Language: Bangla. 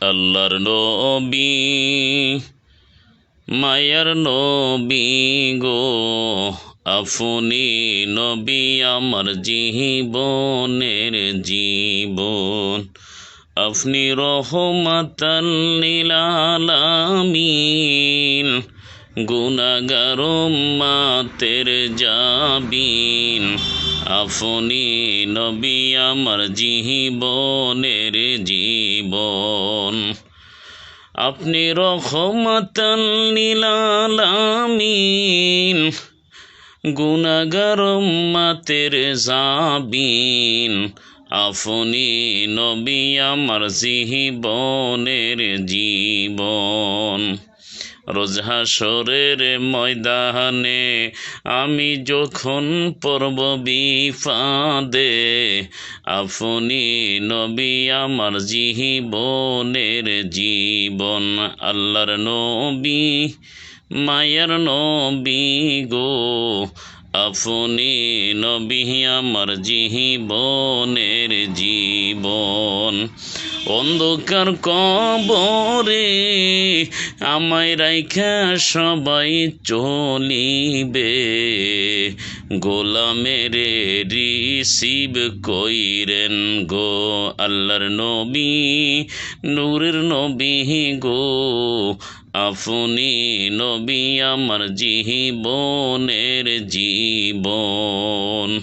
আল্লাহর নবী মায়ার নবী গো, আপনি নবী আমার জীবনের জীবন। আপনি রহমাতাল লিল আলামিন, গুনাহগার উম্মতের জাবিন। আপনি নবী আমার জীবনের জীবন। আপনি রহমাতাল লিল আলামিন, গুনাহগার উম্মতের জাবিন। আপনি নবী আমার জীবনের জীবন। রোজ হাসরের ময়দানে আমি যখন পড়ব বিপদে, আপনি নবী আমার জীবনের জীবন। আল্লাহর নবী মায়ার নবী গো, আপনি নবী আমার জীবনের জীবন। অন্ধকার কবরে আমায় রাইখা সবাই চলিবে, গোলামের রিসিভ কইরেন গো। আল্লাহর নবী নূরের নবী গো, আপনি নবী আমার জীবনের জীবন।